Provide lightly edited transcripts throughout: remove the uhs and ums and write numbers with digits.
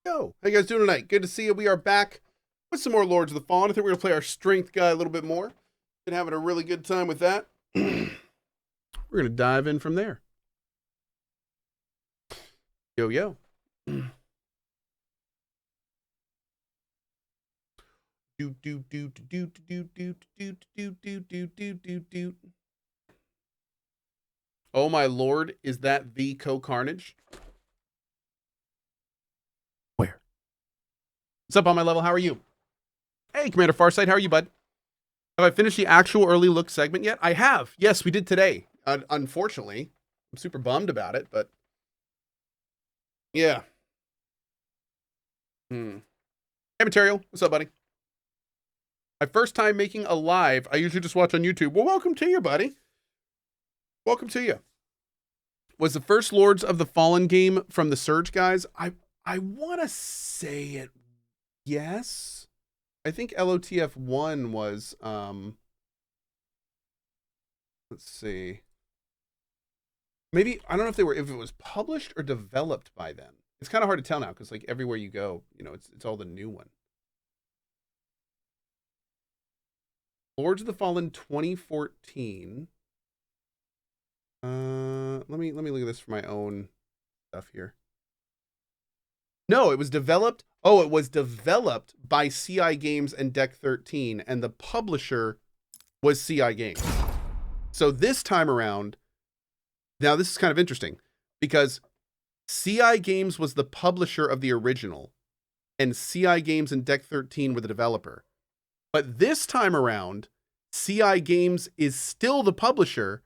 Yo, how you guys doing tonight? Good to see you. We are back with some more Lords of the Fallen. I think we're going to play our strength guy a little bit more. Been having a really good time with that. We're going to dive in from there. Yo, yo. Oh my lord, is that the CohhCarnage? Where? What's up on my level? How are you? Hey, Commander Farsight, how are you, bud? Have I finished the actual early look segment yet? I have. Yes, we did today. Unfortunately, I'm super bummed about it, but yeah. Hey, Material, what's up, buddy? My first time making a live. I usually just watch on YouTube. Well, welcome to you, buddy. Welcome to you. Was the first Lords of the Fallen game from the Surge guys? I want to say it. Yes. I think LOTF 1 was, let's see. Maybe, I don't know if if it was published or developed by them. It's kind of hard to tell now because like everywhere you go, you know, it's all the new one. Lords of the Fallen 2014. Let me look at this for my own stuff here. No, it was developed. Oh, it was developed by CI Games and Deck 13, and the publisher was CI Games. So this time around, now this is kind of interesting because CI Games was the publisher of the original, and CI Games and Deck 13 were the developer. But this time around, CI Games is still the publisher,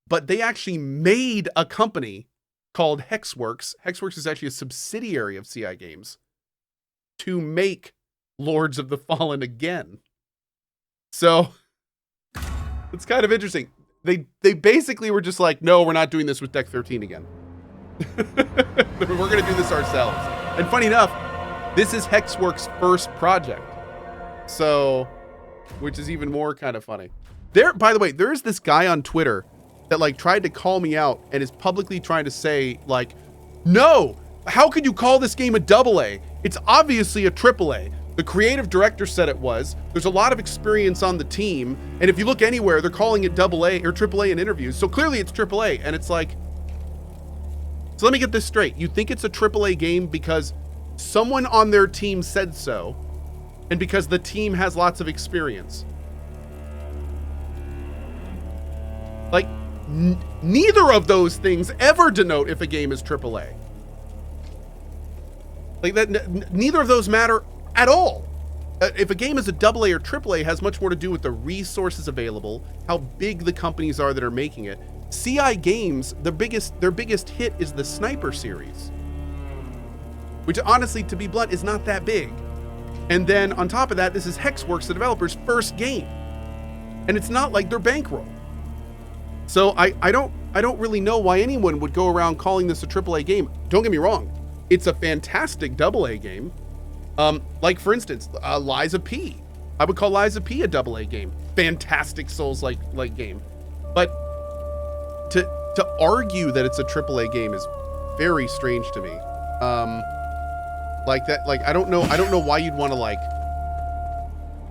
but they actually made a company called HEXWORKS. HEXWORKS is actually a subsidiary of CI Games to make Lords of the Fallen again. So it's kind of interesting. They basically were just like, no, we're not doing this with Deck 13 again. We're going to do this ourselves. And funny enough, this is HEXWORKS' first project. So, which is even more kind of funny. There, by the way, there is this guy on Twitter that like tried to call me out and is publicly trying to say like, no, how could you call this game a AA? It's obviously a AAA. The creative director said it was. There's a lot of experience on the team. And if you look anywhere, they're calling it AA or AAA in interviews. So clearly it's AAA. And it's like, so let me get this straight. You think it's a AAA game because someone on their team said so, and because the team has lots of experience. Like, neither of those things ever denote if a game is AAA. Like that, neither of those matter at all. If a game is a AA or AAA, has much more to do with the resources available, how big the companies are that are making it. CI Games, their biggest hit is the Sniper series, which honestly, to be blunt, is not that big. And then on top of that, this is HEXWORKS, the developer's first game, and it's not like they're bankroll. So I don't really know why anyone would go around calling this a AAA game. Don't get me wrong, it's a fantastic AA game. Like for instance, Lies of P. I would call Lies of P a AA game. Fantastic Souls-like game. But to argue that it's a AAA game is very strange to me. Like that, like I don't know why you'd want to like,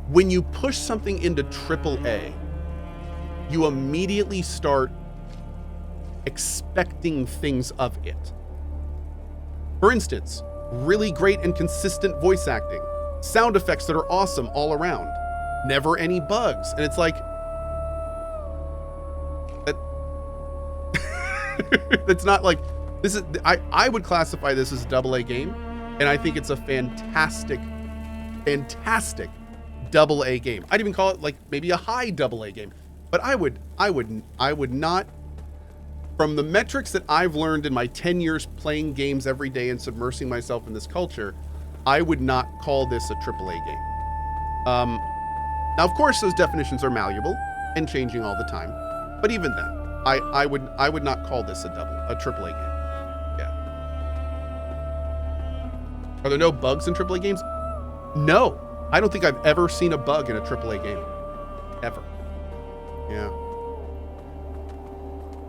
when you push something into AAA, you immediately start expecting things of it. For instance, really great and consistent voice acting, sound effects that are awesome all around, never any bugs, and it's like that. It's not like this is. I would classify this as a AA game, and I think it's a fantastic AA game. I'd even call it like maybe a high AA game. But I would not, from the metrics that I've learned in my 10 years playing games every day and submersing myself in this culture, I would not call this a AAA game. Now, of course, those definitions are malleable and changing all the time. But even then, I would not call this a AAA game. Yeah. Are there no bugs in AAA games? No. I don't think I've ever seen a bug in a AAA game. Ever. Yeah.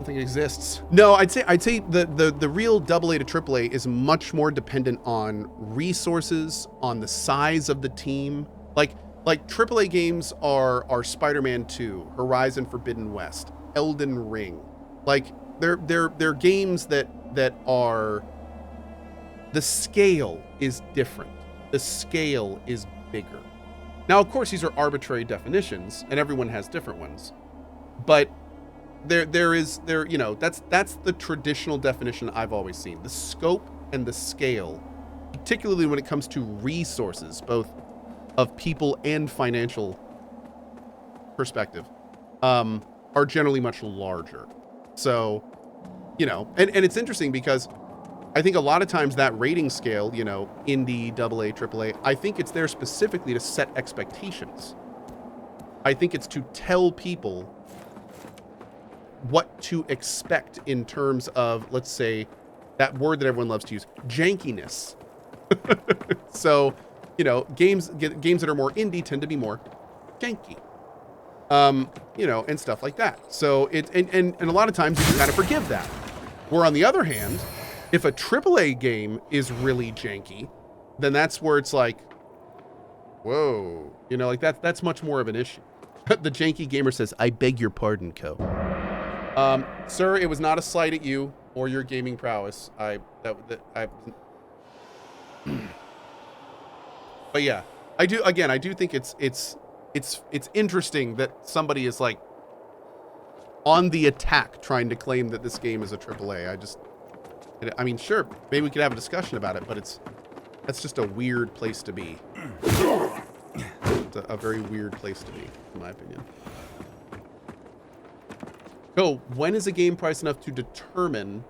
don't think it exists. No, I'd say the real AA to AAA is much more dependent on resources, on the size of the team. Like AAA games are Spider-Man 2, Horizon Forbidden West, Elden Ring. Like they're games that are, the scale is different. The scale is bigger. Now, of course, these are arbitrary definitions, and everyone has different ones. But you know, that's the traditional definition I've always seen. The scope and the scale, particularly when it comes to resources, both of people and financial perspective, are generally much larger. So, you know, and it's interesting because I think a lot of times that rating scale, you know, indie, AA, AAA, I think it's there specifically to set expectations. I think it's to tell people what to expect in terms of, let's say, that word that everyone loves to use, jankiness. So, you know, games that are more indie tend to be more janky. You know, and stuff like that. So and a lot of times you can kind of forgive that. Where on the other hand, if a AAA game is really janky, then that's where it's like, whoa, you know, like that's much more of an issue. The janky gamer says, "I beg your pardon, Cohh." Sir, it was not a slight at you or your gaming prowess. But yeah, I do think it's interesting that somebody is like on the attack trying to claim that this game is a AAA. I mean, sure, maybe we could have a discussion about it, but that's just a weird place to be. It's a very weird place to be, in my opinion. So, when is a game priced enough to determine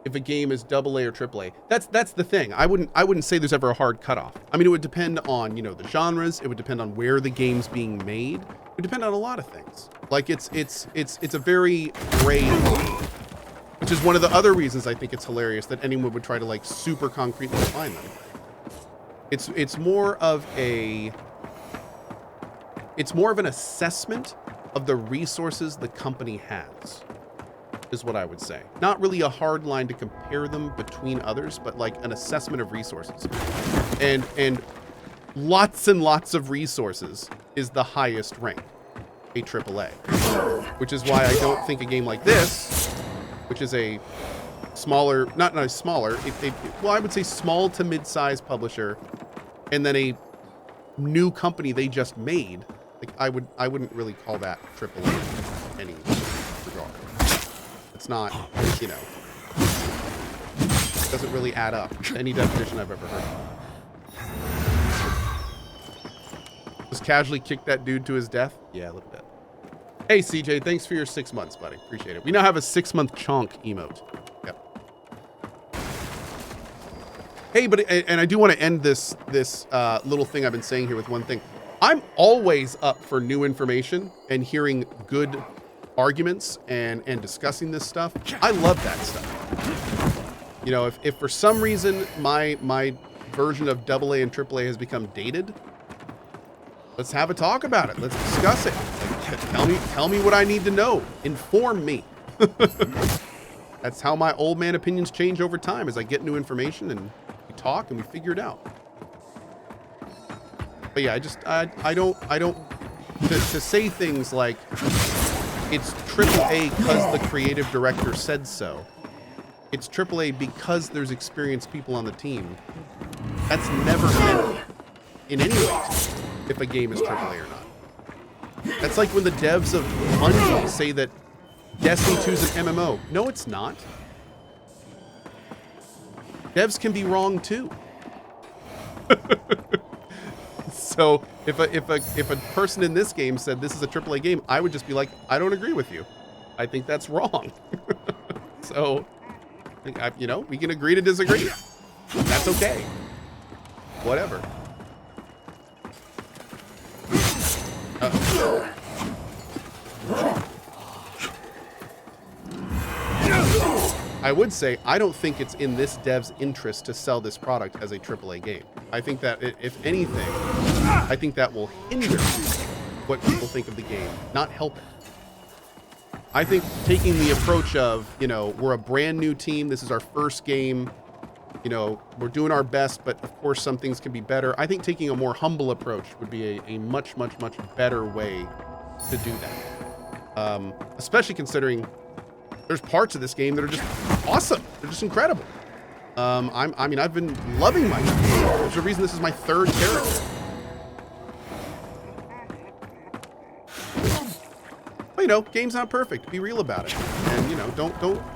if a game is AA or AAA? That's the thing. I wouldn't say there's ever a hard cutoff. I mean, it would depend on, you know, the genres. It would depend on where the game's being made. It would depend on a lot of things. Like it's a very gray area, which is one of the other reasons I think it's hilarious that anyone would try to like super concretely define them. It's more of an assessment of the resources the company has, is what I would say. Not really a hard line to compare them between others, but like an assessment of resources. And lots and lots of resources is the highest rank, a AAA. Which is why I don't think a game like this, which is a smaller, not a smaller, well, I would say small to mid-sized publisher, and then a new company they just made. Like I wouldn't really call that AAA in any regard. It's not, you know, it doesn't really add up to any definition I've ever heard of. Just casually kick that dude to his death? Yeah, a little bit. Hey, CJ, thanks for your 6 months, buddy. Appreciate it. We now have a 6-month chonk emote. Yep. Hey, and I do want to end this little thing I've been saying here with one thing. I'm always up for new information and hearing good arguments and discussing this stuff. I love that stuff. You know, if for some reason my version of AA and AAA has become dated, let's have a talk about it. Let's discuss it. Like, tell me what I need to know. Inform me. That's how my old man opinions change over time, as I get new information and we talk and we figure it out. But yeah, I don't to say things like it's AAA because the creative director said so. It's AAA because there's experienced people on the team. That's never meant in any way if a game is AAA or not. That's like when the devs of Bungie say that Destiny 2 is an MMO. No, it's not. Devs can be wrong too. So if a person in this game said this is a AAA game, I would just be like, I don't agree with you. I think that's wrong. So, you know, we can agree to disagree. That's okay. Whatever. I would say I don't think it's in this dev's interest to sell this product as a AAA game. I think that if anything, I think that will hinder what people think of the game, not help it. I think taking the approach of, you know, we're a brand new team. This is our first game. You know, we're doing our best, but of course some things can be better. I think taking a more humble approach would be a much, much, much better way to do that. Especially considering there's parts of this game that are just awesome. They're just incredible. I mean, I've been loving my game. There's a reason this is my third character. But, you know, game's not perfect. Be real about it. And, you know,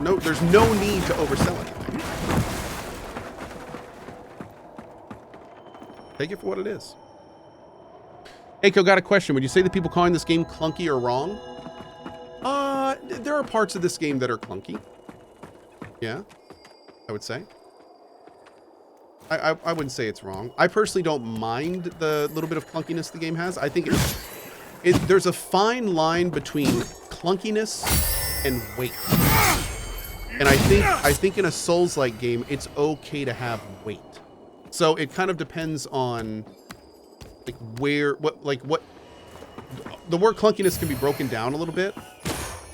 no, there's no need to oversell anything. Take it for what it is. Hey, Cohh, got a question. Would you say that people calling this game clunky are wrong? There are parts of this game that are clunky. Yeah, I would say. I wouldn't say it's wrong. I personally don't mind the little bit of clunkiness the game has. I think there's a fine line between clunkiness and weight. And I think in a Souls-like game, it's okay to have weight. So it kind of depends on like what the word clunkiness can be broken down a little bit.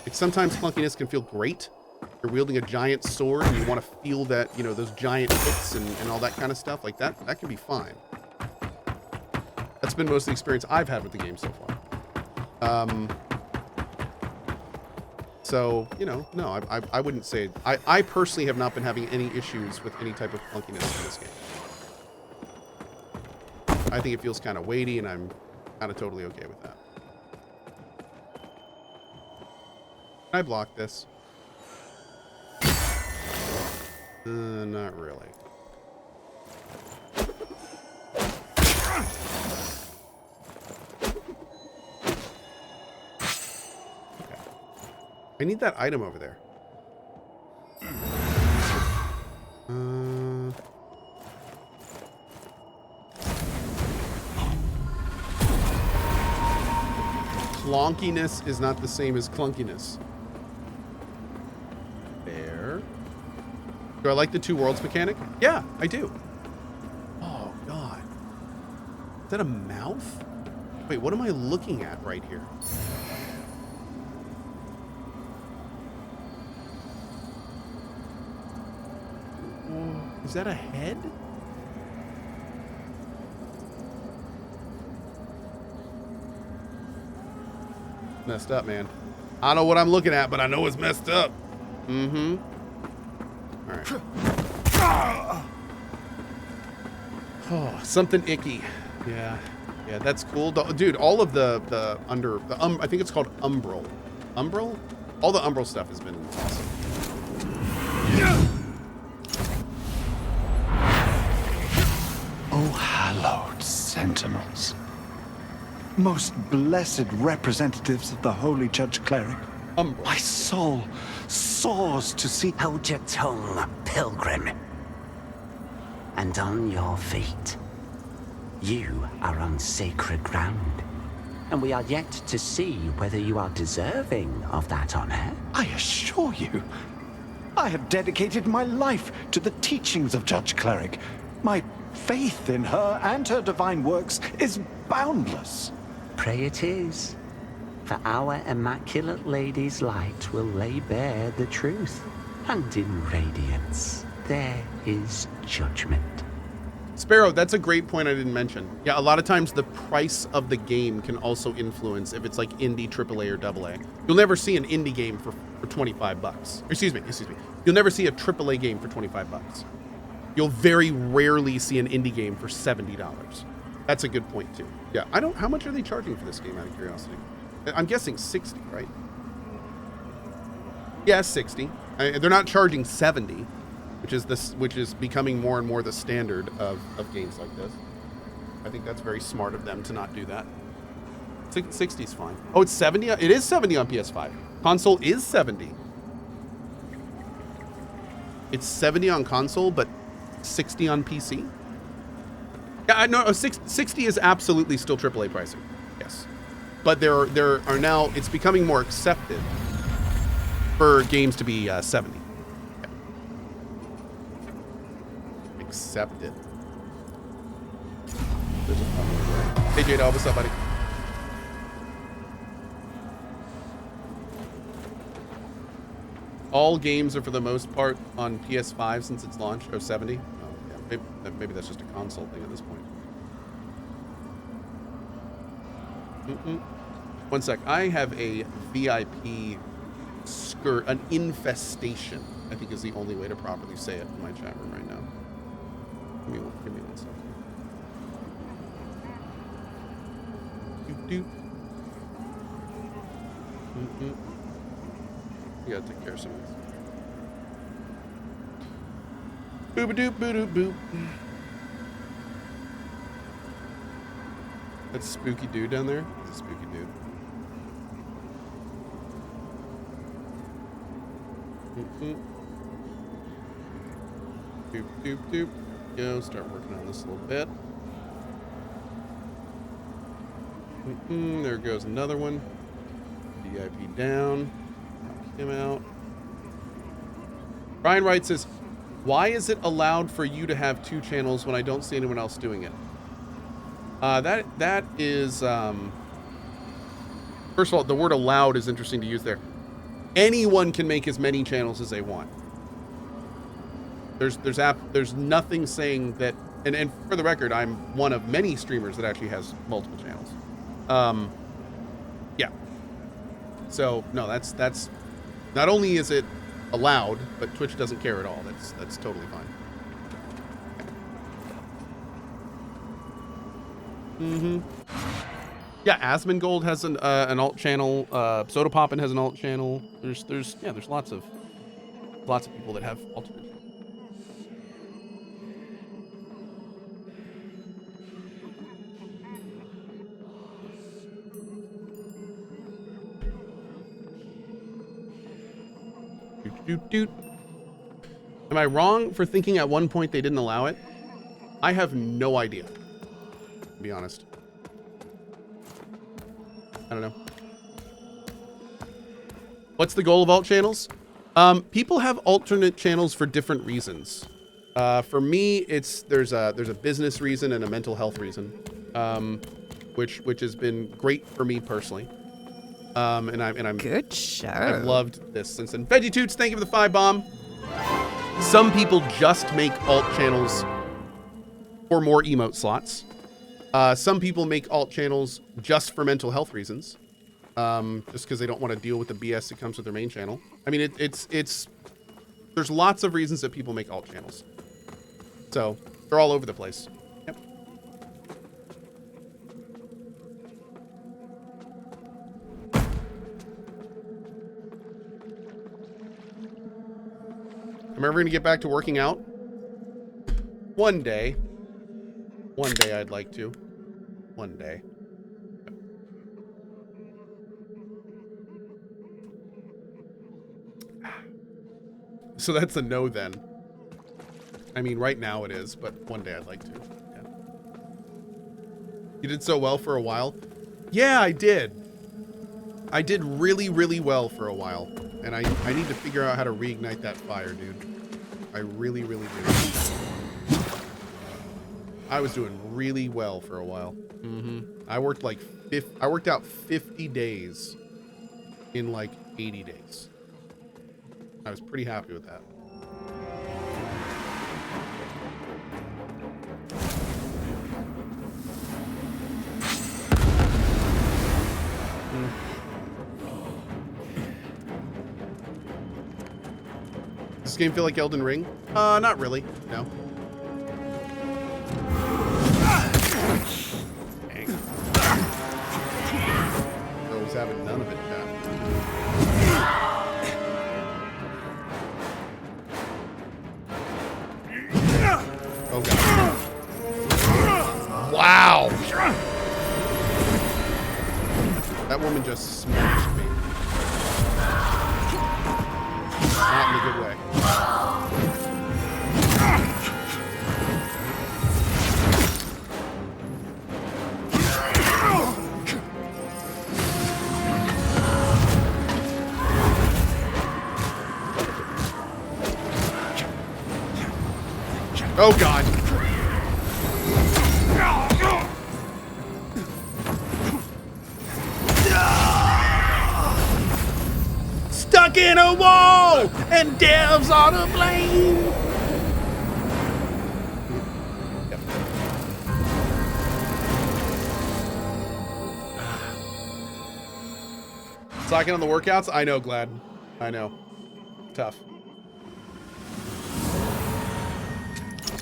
Like sometimes clunkiness can feel great. You're wielding a giant sword and you want to feel that, you know, those giant hits and all that kind of stuff like that. That can be fine. That's been most of the experience I've had with the game so far. So, you know, no, I wouldn't say, I personally have not been having any issues with any type of clunkiness in this game. I think it feels kind of weighty and I'm kind of totally okay with that. Can I block this? Not really. Okay. I need that item over there. Clonkiness is not the same as clunkiness. There. Do I like the two worlds mechanic? Yeah, I do. Oh, God. Is that a mouth? Wait, what am I looking at right here? Is that a head? Messed up, man. I don't know what I'm looking at, but I know it's messed up. Mm-hmm. All right. Oh, something icky. Yeah. Yeah, that's cool. Dude, all of the I think it's called Umbral. Umbral? All the Umbral stuff has been awesome. Oh, hallowed sentinels. Most blessed representatives of the Holy Judge Cleric. My soul soars to see. Hold your tongue, pilgrim. And on your feet. You are on sacred ground. And we are yet to see whether you are deserving of that honor. I assure you, I have dedicated my life to the teachings of Judge Cleric. My faith in her and her divine works is boundless. Pray it is. For our immaculate lady's light will lay bare the truth. And in radiance, there is judgment. Sparrow, that's a great point I didn't mention. Yeah, a lot of times the price of the game can also influence if it's like indie, AAA, or AA. You'll never see an indie game for 25 bucks. Excuse me. You'll never see a AAA game for 25 bucks. You'll very rarely see an indie game for $70. That's a good point too. Yeah, how much are they charging for this game out of curiosity? I'm guessing 60, right? Yeah, 60. They're not charging 70. Which is becoming more and more the standard of games like this. I think that's very smart of them to not do that. 60 is fine. Oh, it's 70? It is 70 on PS5. Console is 70. It's 70 on console, but 60 on PC? Yeah, no, 60 is absolutely still AAA pricing. Yes. But there are now, it's becoming more accepted for games to be 70. Accepted. Hey Jada, what's up, buddy? All games are for the most part on PS5 since its launch. Oh, 70? Oh, yeah. Maybe that's just a console thing at this point. One sec. I have a VIP skirt, an infestation, I think is the only way to properly say it in my chat room right now. Give me one second. Doop. You gotta take care of some of this. Boop-a-doop, boop-doop, boop. That's a spooky dude down there? It's a spooky dude. Doop, doop, doop. Go, start working on this a little bit. There goes another one. VIP down. Knock him out. Brian Wright says, why is it allowed for you to have 2 channels when I don't see anyone else doing it? That is, first of all, the word allowed is interesting to use there. Anyone can make as many channels as they want. There's nothing saying that, and for the record, I'm one of many streamers that actually has multiple channels. Yeah. So no, that's not only is it allowed, but Twitch doesn't care at all. That's totally fine. Yeah, Asmongold has an alt channel. Soda Poppin has an alt channel. There's lots of people that have alternate. Doot. Am I wrong for thinking at one point they didn't allow it? I have no idea, to be honest. I don't know. What's the goal of alt channels? People have alternate channels for different reasons. For me, there's a business reason and a mental health reason, which has been great for me personally. And I'm good show. I've loved this since then. Veggie Toots, thank you for the 5 bomb. Some people just make alt channels for more emote slots. Some people make alt channels just for mental health reasons, just because they don't want to deal with the BS that comes with their main channel. I mean, there's lots of reasons that people make alt channels. So they're all over the place. Yep. I'm ever gonna get back to working out? One day. One day I'd like to. One day. So that's a no then. I mean, right now it is, but one day I'd like to. Yeah. You did so well for a while? Yeah, I did. I did really, really well for a while. And I need to figure out how to reignite that fire, dude. I really, really do. I was doing really well for a while. I worked out 50 days in like 80 days. I was pretty happy with that. Does this game feel like Elden Ring? Not really. No. Dang. I was having none of it, chat. Oh god. Wow. That woman just smashed me. Not in a good way. Oh god. Stuck in a wall, and devs are to blame. Yep. Slacking on the workouts? I know, Glad. I know. Tough.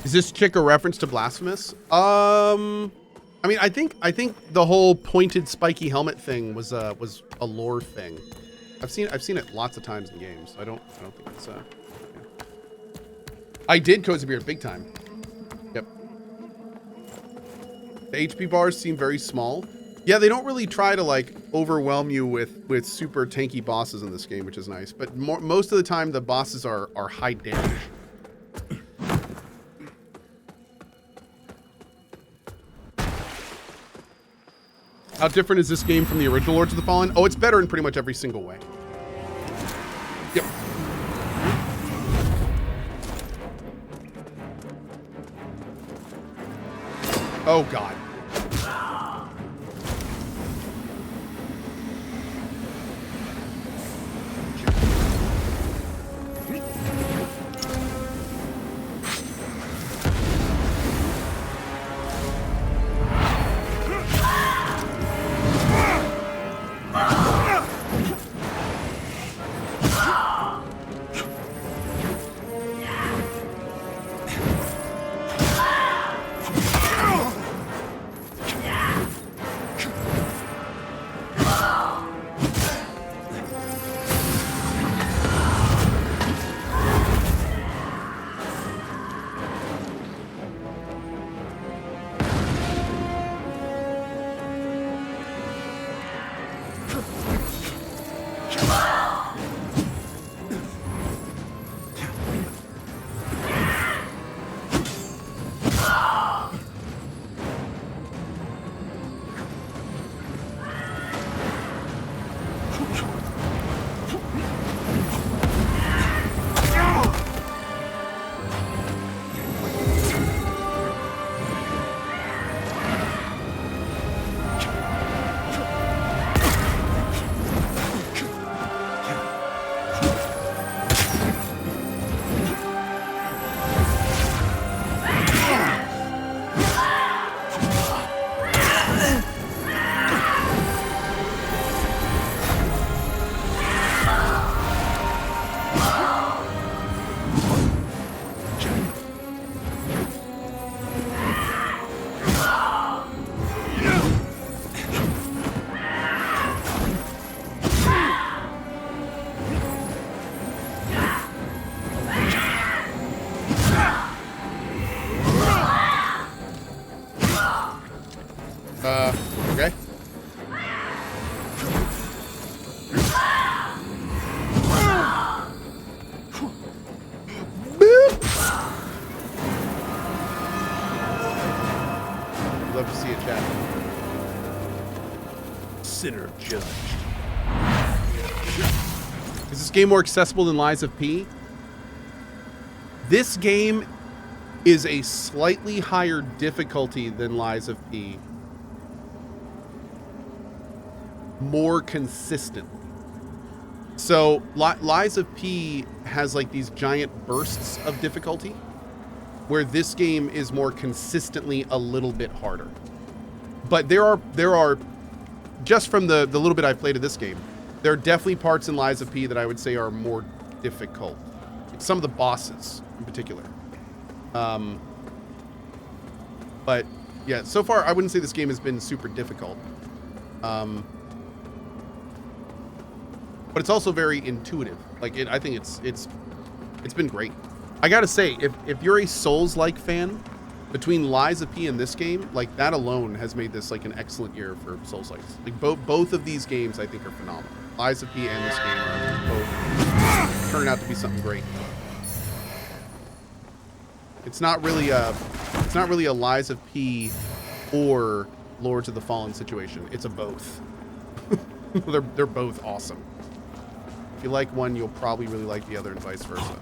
Is this chick a reference to Blasphemous? I mean, I think the whole pointed spiky helmet thing was a lore thing. I've seen it lots of times in games. I don't think it's yeah. I did Cozy Beard big time. Yep. The HP bars seem very small. Yeah, they don't really try to like overwhelm you with super tanky bosses in this game, which is nice. But most of the time the bosses are high damage. How different is this game from the original Lords of the Fallen? Oh, it's better in pretty much every single way. Yep. Oh, God. Okay. Boop. Love to see it, chat. Sinner judged. Is this game more accessible than Lies of P? This game is a slightly higher difficulty than Lies of P. More consistent. So Lies of P has like these giant bursts of difficulty, where this game is more consistently a little bit harder. But there are just from the little bit I've played of this game, there are definitely parts in Lies of P that I would say are more difficult. Some of the bosses in particular. But yeah, so far I wouldn't say this game has been super difficult. But it's also very intuitive. Like I think it's been great. I gotta say, if you're a Souls-like fan, between Lies of P and this game, like that alone has made this like an excellent year for Souls-likes. Like both of these games I think are phenomenal. Lies of P and this game are both turn out to be something great. It's not really a Lies of P or Lords of the Fallen situation. It's a both. They're both awesome. If you like one, you'll probably really like the other, and vice versa.